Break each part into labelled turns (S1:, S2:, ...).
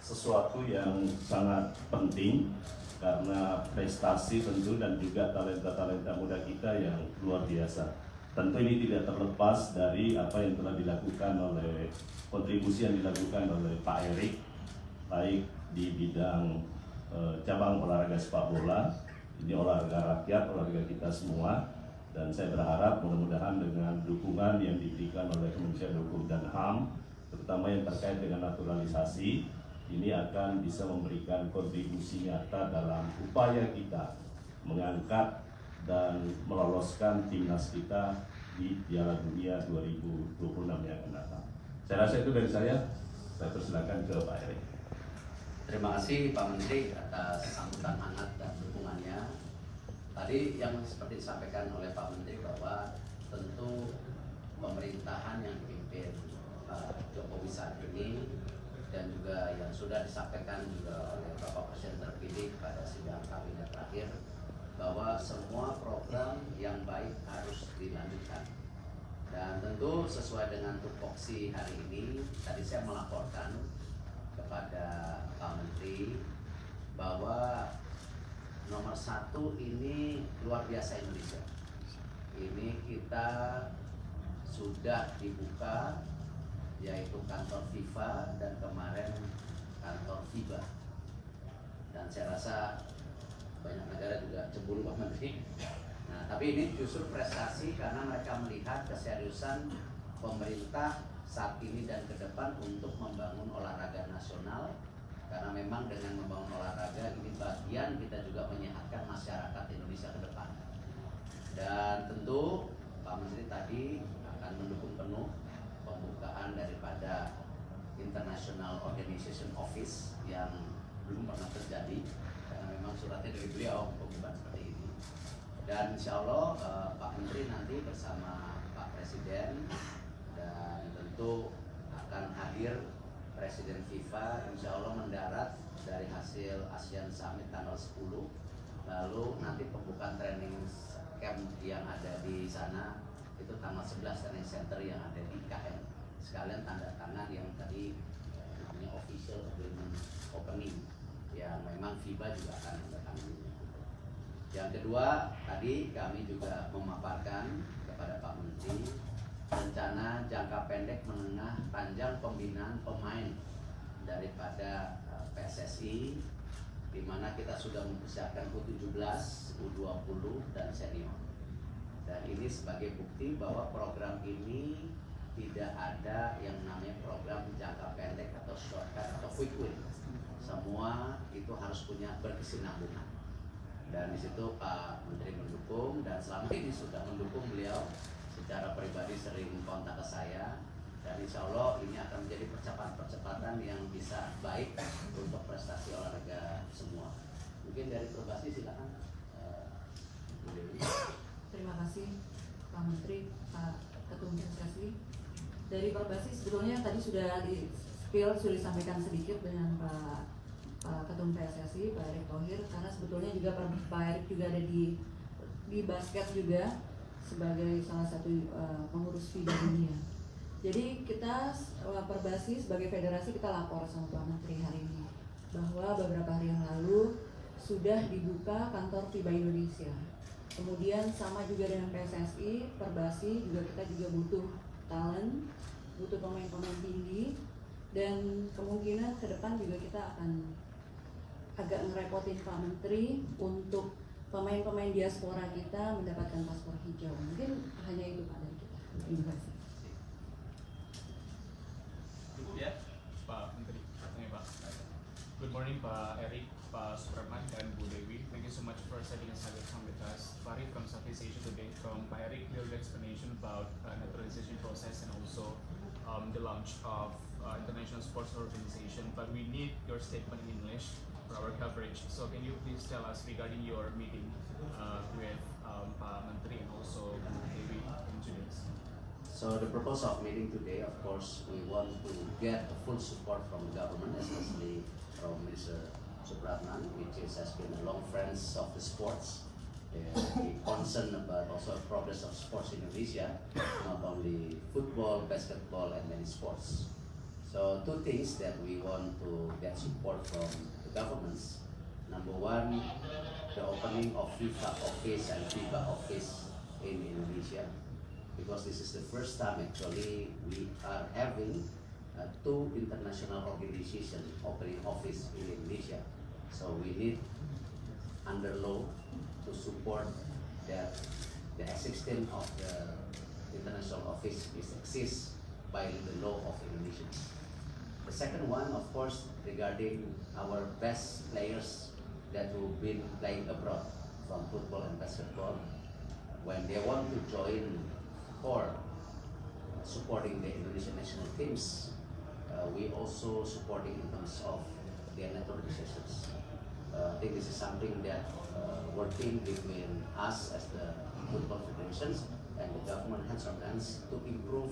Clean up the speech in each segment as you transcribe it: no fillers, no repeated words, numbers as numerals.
S1: sesuatu yang sangat penting karena prestasi tentu dan juga talenta-talenta muda kita yang luar biasa. Tentu ini tidak terlepas dari apa yang telah dilakukan oleh kontribusi yang dilakukan oleh Pak Erik, baik di bidang cabang olahraga sepak bola, ini olahraga rakyat, olahraga kita semua, dan saya berharap mudah-mudahan dengan dukungan yang diberikan oleh Kementerian Hukum dan HAM, terutama yang terkait dengan naturalisasi, ini akan bisa memberikan kontribusi nyata dalam upaya kita mengangkat dan meloloskan timnas kita di Piala Dunia 2026 yang akan datang. Saya rasa itu dari saya persilakan ke Pak Erik.
S2: Terima kasih Pak Menteri atas sambutan hangat dan dukungannya. Tadi yang seperti disampaikan oleh Pak Menteri bahwa tentu pemerintahan yang dipimpin Pak Jokowi saat ini dan juga yang sudah disampaikan juga oleh Bapak Presiden terpilih pada sidang kabinet terakhir bahwa semua program yang baik harus dilanjutkan. Dan tentu sesuai dengan tupoksi hari ini, tadi saya melaporkan kepada Pak Menteri bahwa nomor 1 ini luar biasa Indonesia. Ini kita sudah dibuka, yaitu kantor FIFA dan kemarin kantor FIBA. Dan saya rasa banyak negara juga cemburu Pak Menteri. Nah, tapi ini justru prestasi karena mereka melihat keseriusan pemerintah saat ini dan ke depan untuk membangun olahraga nasional. Karena memang dengan membangun olahraga ini bagian kita juga menyehatkan masyarakat Indonesia ke depan. Dan tentu Pak Menteri tadi akan mendukung penuh pembukaan daripada International Organization Office yang belum pernah terjadi karena memang suratnya dari beliau bukan seperti ini. Dan insya Allah Pak Menteri nanti bersama Pak Presiden dan tentu akan hadir Presiden FIFA insya Allah mendarat dari hasil ASEAN Summit tanggal 10. Lalu nanti pembukaan training camp yang ada di sana itu tanggal 11 training center yang ada di IKN. Sekalian tanda tangan yang tadi namanya official agreement opening yang memang FIBA juga akan menandatangani. Yang kedua, tadi kami juga memaparkan kepada Pak Menteri rencana jangka pendek, menengah, panjang pembinaan pemain daripada PSSI, di mana kita sudah mempersiapkan U17, U20 dan senior. Dan ini sebagai bukti bahwa program ini tidak ada yang namanya program jangka pendek atau shortcut atau quick win. Semua itu harus punya berkesinambungan. Dan di situ Pak Menteri mendukung dan selama ini sudah mendukung beliau secara pribadi sering kontak ke saya. Dan insya Allah ini akan menjadi percepatan yang bisa baik untuk prestasi olahraga semua. Mungkin dari Perbasi silakan.
S3: Terima kasih Pak Menteri, Pak Ketum PSSI. Dari Perbasi sebetulnya tadi sudah sudah disampaikan sedikit dengan Pak Ketum PSSI, Pak Erick Thohir, karena sebetulnya juga Pak Erick juga ada di basket juga sebagai salah satu pengurus FIBA dunia. Jadi kita Perbasi sebagai federasi kita lapor sama Pak Menteri hari ini bahwa beberapa hari yang lalu sudah dibuka kantor FIBA Indonesia. Kemudian sama juga dengan PSSI, Perbasi juga kita juga butuh talent, butuh pemain-pemain tinggi, dan kemungkinan ke depan juga kita akan agak ngerepotin Pak Menteri untuk pemain-pemain diaspora kita mendapatkan paspor hijau. Mungkin hanya itu Pak dari kita. Terima kasih.
S4: Cukup ya, Pak Menteri. Pak. Good morning, Pak Erik, Pak Suparman, dan Bu Dewi. Thank you so much for setting aside time with us. Farid from Southeast Asia today. From Pak Erik, clear explanation about naturalization process and also the launch of International Sports Organization. But we need your statement in English for our coverage. So can you please tell us regarding your meeting with Pak Menteri and also Bu Dewi in Tunis?
S2: So the purpose of meeting today, of course, we want to get full support from the government, especially from Mr. Supratman, which has been a long friend of the sports. He concerned about also progress of sports in Indonesia, not only football, basketball, and many sports. So two things that we want to get support from the governments. Number one, the opening of FIFA office and FIBA office in Indonesia, because this is the first time actually we are having two international organizations opening office in Indonesia. So we need under law to support that the existence of the international office is exists by the law of Indonesia. The second one, of course, regarding our best players that will be playing abroad from football and basketball, when they want to join or supporting the Indonesian national teams, we also supporting in terms of their naturalizations. I think this is something that working between us as the football federations and the government hands on hands to improve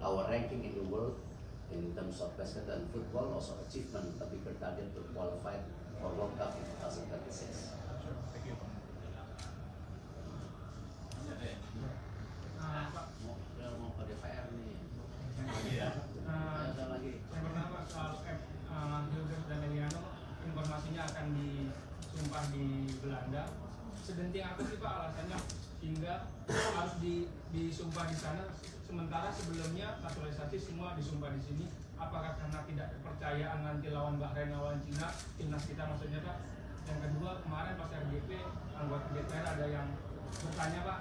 S2: our ranking in the world in terms of basketball and football, also achievement a bigger target to qualify for World Cup in 2036.
S4: Sure. Thank you, Pak.
S5: Pak,
S2: Mau ke DPR nih. Ada lagi.
S5: yang pertama soal Hilbert dan Eliano, informasinya akan disumpah di Belanda. Segenting apa sih Pak alasannya hingga harus disumpah di sana, sementara sebelumnya naturalisasi semua disumpah di sini? Apakah karena tidak kepercayaan nanti lawan Bahrain, lawan Cina, timnas kita maksudnya Pak? Yang kedua, kemarin pas RGP anggota DPR ada yang bertanya Pak,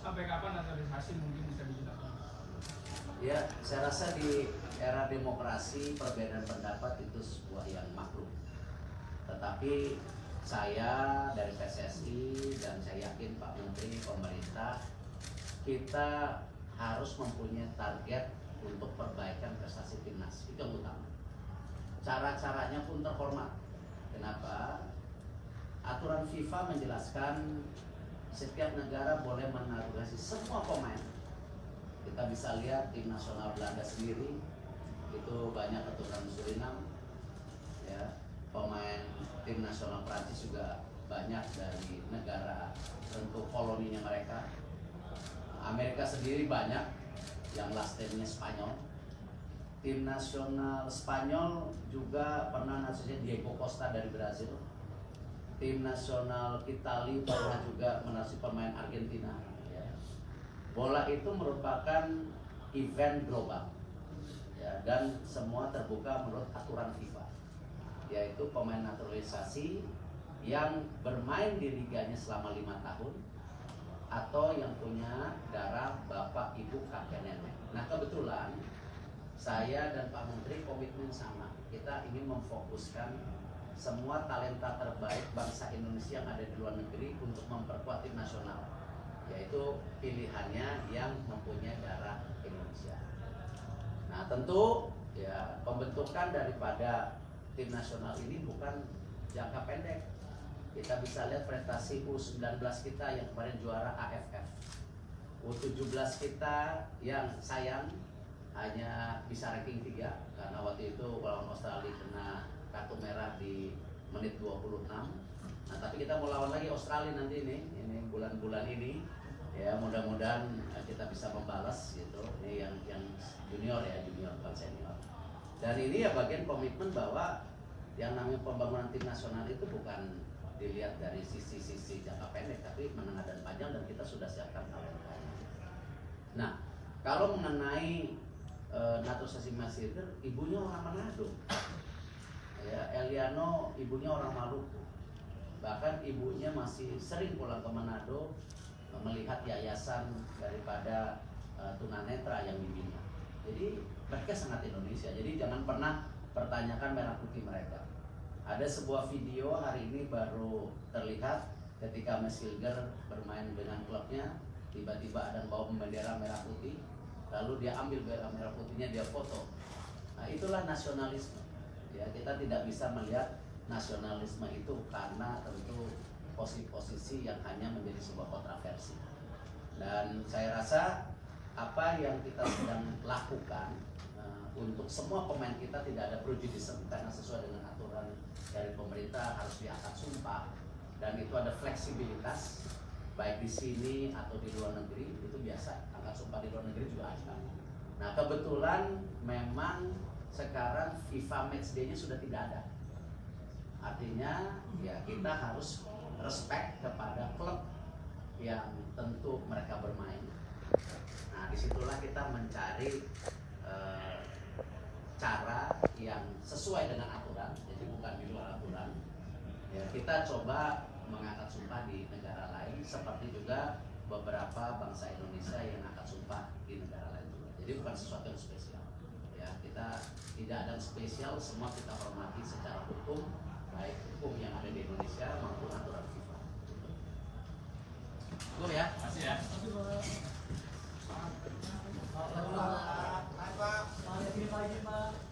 S5: sampai kapan naturalisasi, mungkin bisa dijelaskan?
S2: Ya, saya rasa di era demokrasi perbedaan pendapat itu sebuah yang maklum. Tetapi saya dari PSSI dan saya yakin Pak Menteri, pemerintah, kita harus mempunyai target untuk perbaikan prestasi timnas. Itu yang utama. Cara-caranya pun terhormat. Kenapa? Aturan FIFA menjelaskan setiap negara boleh menaturalisasi semua pemain. Kita bisa lihat tim nasional Belanda sendiri itu banyak keturunan Suriname, ya. Pemain tim nasional Prancis juga banyak dari negara tentu koloninya mereka. Amerika sendiri banyak yang last name-nya Spanyol. Tim nasional Spanyol juga pernah naturalisasi Diego Costa dari Brazil. Tim nasional Italia pernah juga menaturalisasi pemain Argentina. Ya. Bola itu merupakan event global, ya, dan semua terbuka menurut aturan FIFA, yaitu pemain naturalisasi yang bermain di liganya selama 5 tahun atau yang punya darah bapak, ibu, kakek, nenek. Nah kebetulan saya dan Pak Menteri komitmen sama. Kita ingin memfokuskan semua talenta terbaik bangsa Indonesia yang ada di luar negeri untuk memperkuat tim nasional, yaitu pilihannya yang mempunyai darah Indonesia. Nah tentu ya pembentukan daripada tim nasional ini bukan jangka pendek. Kita bisa lihat prestasi U19 kita yang kemarin juara AFF, U17 kita yang sayang hanya bisa ranking 3 karena waktu itu lawan Australia kena kartu merah di menit 26. Nah tapi kita mau lawan lagi Australia nanti ini bulan-bulan ini, ya mudah-mudahan kita bisa membalas gitu. Ini yang junior ya, junior bukan senior. Dan ini ya bagian komitmen bahwa yang namanya pembangunan tim nasional itu bukan dilihat dari sisi jangka pendek, tapi menengah dan panjang, dan kita sudah siapkan talentanya. Nah, kalau mengenai naturalisasi Mas Hilbert, ibunya orang Manado, ya, Eliano ibunya orang Maluku, bahkan ibunya masih sering pulang ke Manado melihat yayasan daripada tunanetra yang dibina. Jadi mereka sangat Indonesia. Jadi jangan pernah pertanyakan merah putih mereka. Ada sebuah video hari ini baru terlihat ketika Mas Hilbert bermain dengan klubnya, tiba-tiba ada bawa bendera merah putih, lalu dia ambil bendera merah putihnya, dia foto. Nah itulah nasionalisme. Ya, kita tidak bisa melihat nasionalisme itu karena tentu posisi-posisi yang hanya menjadi sebuah kontroversi. Dan saya rasa apa yang kita sedang lakukan untuk semua pemain kita tidak ada prejudisme, karena sesuai dengan aturan dari pemerintah harus diangkat sumpah, dan itu ada fleksibilitas baik di sini atau di luar negeri. Itu biasa, angkat sumpah di luar negeri juga ada. Nah kebetulan memang sekarang FIFA Matchday-nya sudah tidak ada. Artinya ya kita harus respect kepada klub yang tentu mereka bermain. Nah, disitulah kita mencari cara yang sesuai dengan aturan, jadi bukan di luar aturan. Ya, kita coba mengangkat sumpah di negara lain, seperti juga beberapa bangsa Indonesia yang angkat sumpah di negara lain juga. Jadi bukan sesuatu yang spesial. Ya, kita tidak ada yang spesial, semua kita hormati secara hukum, baik hukum yang ada di Indonesia maupun aturan FIFA. Cukup ya.
S4: Makasih ya.
S6: Pak,